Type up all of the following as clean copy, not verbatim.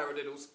paradiddles.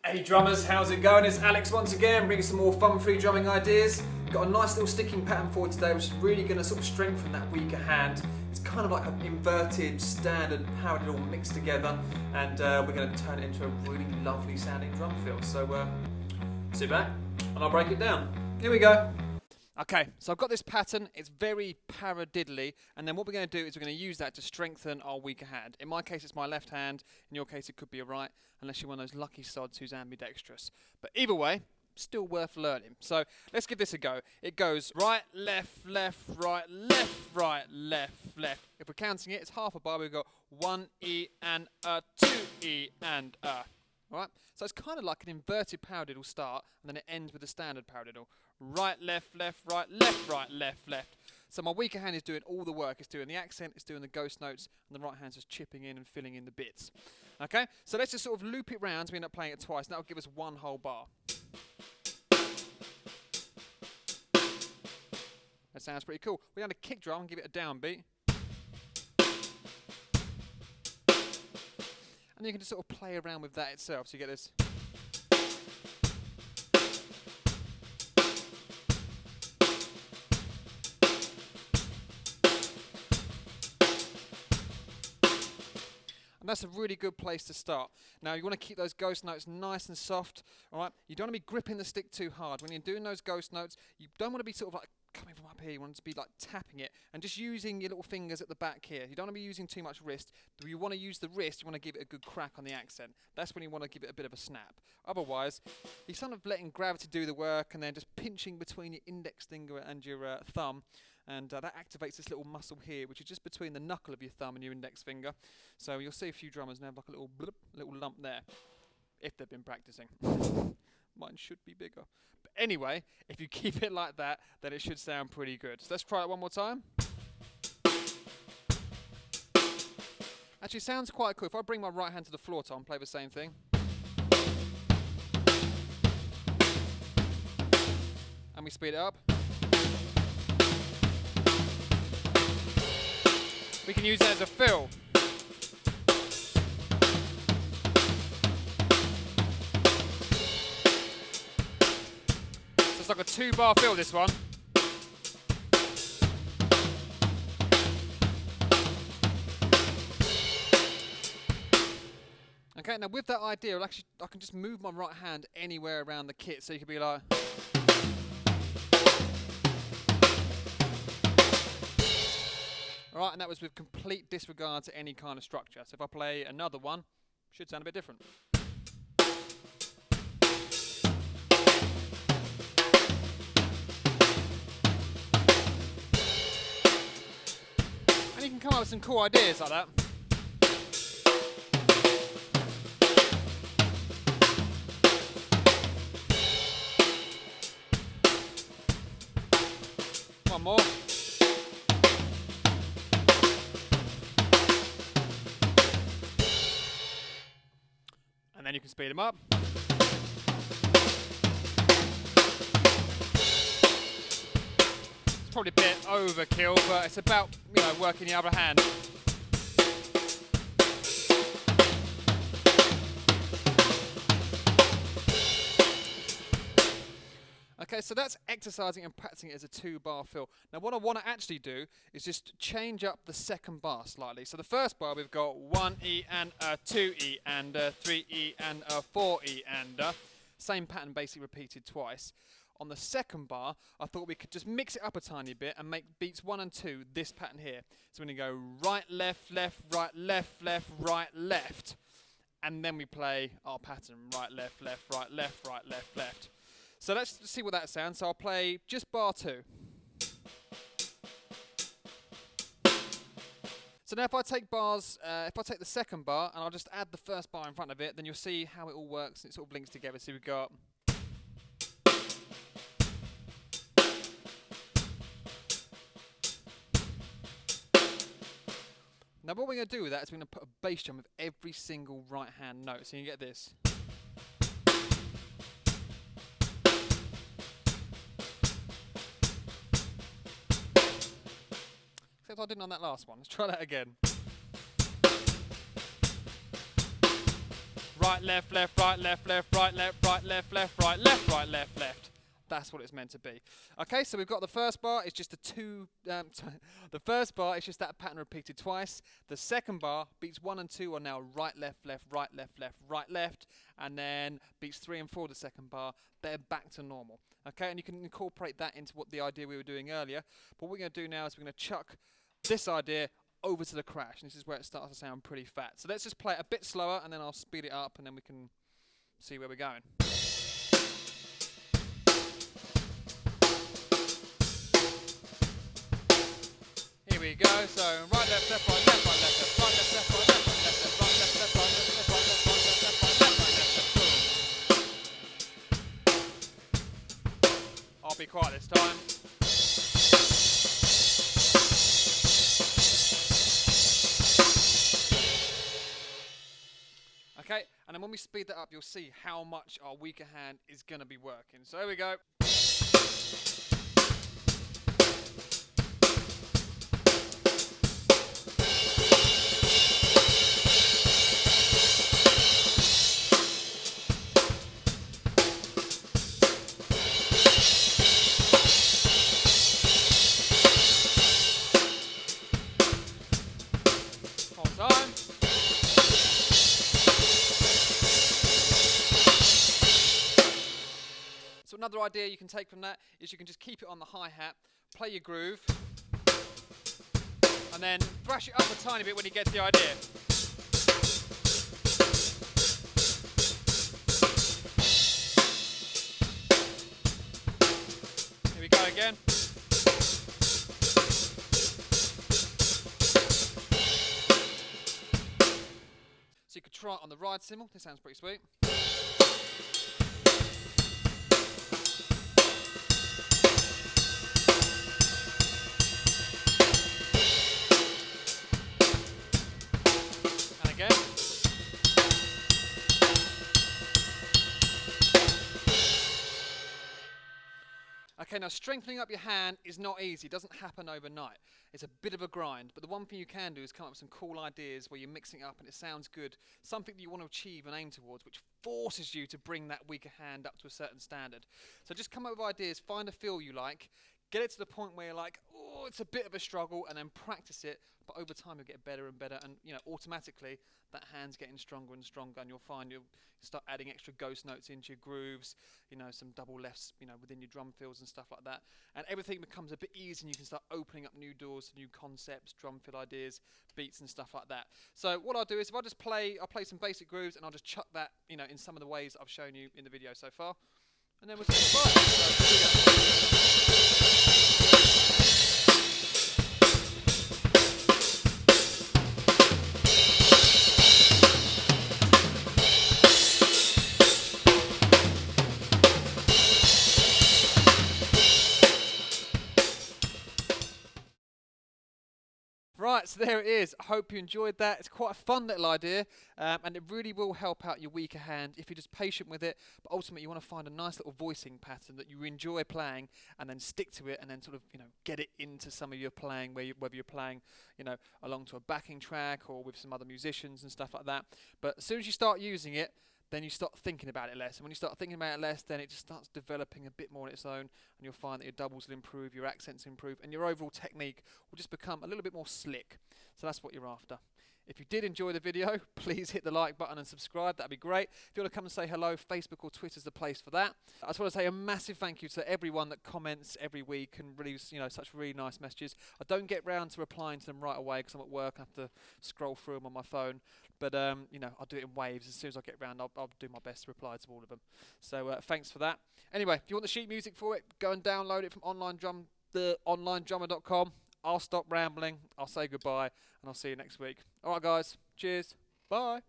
Hey drummers, how's it going? It's Alex once again, bringing some more fun-free drumming ideas. Got a nice little sticking pattern for today, which is really going to sort of strengthen that weaker hand. It's kind of like an inverted standard paradiddle mixed together, and we're going to turn it into a really lovely sounding drum fill. So sit back and I'll break it down. Here we go. Okay, so I've got this pattern. It's very paradiddly, and then what we're going to do is we're going to use that to strengthen our weaker hand. In my case, it's my left hand. In your case, it could be a right, unless you're one of those lucky sods who's ambidextrous. But either way, still worth learning. So let's give this a go. It goes right, left, left, right, left. If we're counting it, it's half a bar. We've got 1 E and a, 2 E and a. All right? So it's kind of like an inverted paradiddle start, and then it ends with a standard paradiddle. Right, left, right, left. So my weaker hand is doing all the work. It's doing the accent, it's doing the ghost notes, and the right hand's just chipping in and filling in the bits. Okay? So let's just sort of loop it round so we end up playing it twice, and that'll give us one whole bar. That sounds pretty cool. We're going to kick drum and give it a downbeat. And you can just sort of play around with that itself, so you get this. And that's a really good place to start. Now you want to keep those ghost notes nice and soft, all right? You don't want to be gripping the stick too hard. When you're doing those ghost notes, you don't want to be sort of like coming from up here. You want to be like tapping it and just using your little fingers at the back here. You don't want to be using too much wrist. You want to use the wrist, you want to give it a good crack on the accent. That's when you want to give it a bit of a snap. Otherwise, you're sort of letting gravity do the work and then just pinching between your index finger and your thumb. And that activates this little muscle here, which is just between the knuckle of your thumb and your index finger. So you'll see a few drummers now have like a little bloop, little lump there, if they've been practicing. Mine should be bigger. But anyway, if you keep it like that, then it should sound pretty good. So let's try it one more time. Actually, it sounds quite cool. If I bring my right hand to the floor tom, play the same thing. And we speed it up. We can use it as a fill. So it's like a 2-bar fill, this one. Okay, now with that idea, I can just move my right hand anywhere around the kit, so you could be like. Alright, and that was with complete disregard to any kind of structure. So if I play another one, it should sound a bit different. And you can come up with some cool ideas like that. One more. And then you can speed them up. It's probably a bit overkill, but it's about, working the other hand. Okay, so that's exercising and practicing it as a 2-bar fill. Now what I want to actually do is just change up the second bar slightly. So the first bar we've got 1 E and a 2 E and a 3 E and a 4 E and a. Same pattern basically repeated twice. On the second bar, I thought we could just mix it up a tiny bit and make beats 1 and 2 this pattern here. So we're going to go right, left, right, left. And then we play our pattern, right, left, right, left. So let's see what that sounds. So I'll play just bar 2. So now if I take the second bar and I'll just add the first bar in front of it, then you'll see how it all works and it sort of links together. So we've got. Now Now what we're going to do with that is we're going to put a bass drum with every single right hand note. So you get this. Except I didn't on that last one. Let's try that again. Right, left, left, right, left, left, right, left, right, left, left, right, left, right, left, left. That's what it's meant to be. Okay, so we've got the first bar. It's just the first bar is just that pattern repeated twice. The second bar, beats 1 and 2 are now right, left, left, right, left, left, right, left, and then beats 3 and 4, the second bar, they're back to normal. Okay, and you can incorporate that into what the idea we were doing earlier. But what we're going to do now is we're going to chuck this idea over to the crash, and this is where it starts to sound pretty fat. So let's just play it a bit slower, and then I'll speed it up, and then we can see where we're going. Here we go. So right, left, left, right, left, right, left, left, right, left, left, right, left, right, left, left, right, left, left, right, left, left, right, left, right, left, left, right, left, right, left, left. I'll be quiet this time. Okay, and then when we speed that up, you'll see how much our weaker hand is going to be working. So here we go. Hold on. So another idea you can take from that is you can just keep it on the hi-hat, play your groove, and then thrash it up a tiny bit when you get the idea. Here we go again. So you could try it on the ride cymbal. This sounds pretty sweet. Okay, now strengthening up your hand is not easy. It doesn't happen overnight. It's a bit of a grind. But the one thing you can do is come up with some cool ideas where you're mixing it up and it sounds good. Something that you want to achieve and aim towards, which forces you to bring that weaker hand up to a certain standard. So just come up with ideas, find a feel you like, get it to the point where you're like, oh, it's a bit of a struggle, and then practice it. But over time you'll get better and better, and automatically that hand's getting stronger and stronger, and you'll find you'll start adding extra ghost notes into your grooves, some double lefts, within your drum fills and stuff like that, and everything becomes a bit easier, and you can start opening up new doors to new concepts, drum fill ideas, beats and stuff like that. So what I'll do is I'll play some basic grooves, and I'll just chuck that, in some of the ways I've shown you in the video so far, and then we'll see goodbye. So here we go. Right, so there it is. I hope you enjoyed that. It's quite a fun little idea, and it really will help out your weaker hand if you're just patient with it. But ultimately, you want to find a nice little voicing pattern that you enjoy playing, and then stick to it, and then sort of get it into some of your playing, whether you're playing along to a backing track or with some other musicians and stuff like that. But as soon as you start using it, then you start thinking about it less. And when you start thinking about it less, then it just starts developing a bit more on its own, and you'll find that your doubles will improve, your accents improve, and your overall technique will just become a little bit more slick. So that's what you're after. If you did enjoy the video, please hit the like button and subscribe. That'd be great. If you want to come and say hello, Facebook or Twitter's the place for that. I just want to say a massive thank you to everyone that comments every week and really, such really nice messages. I don't get round to replying to them right away because I'm at work. I have to scroll through them on my phone. But, I'll do it in waves. As soon as I get round, I'll do my best to reply to all of them. So thanks for that. Anyway, if you want the sheet music for it, go and download it from onlinedrummer.com. I'll stop rambling. I'll say goodbye, and I'll see you next week. All right, guys. Cheers. Bye.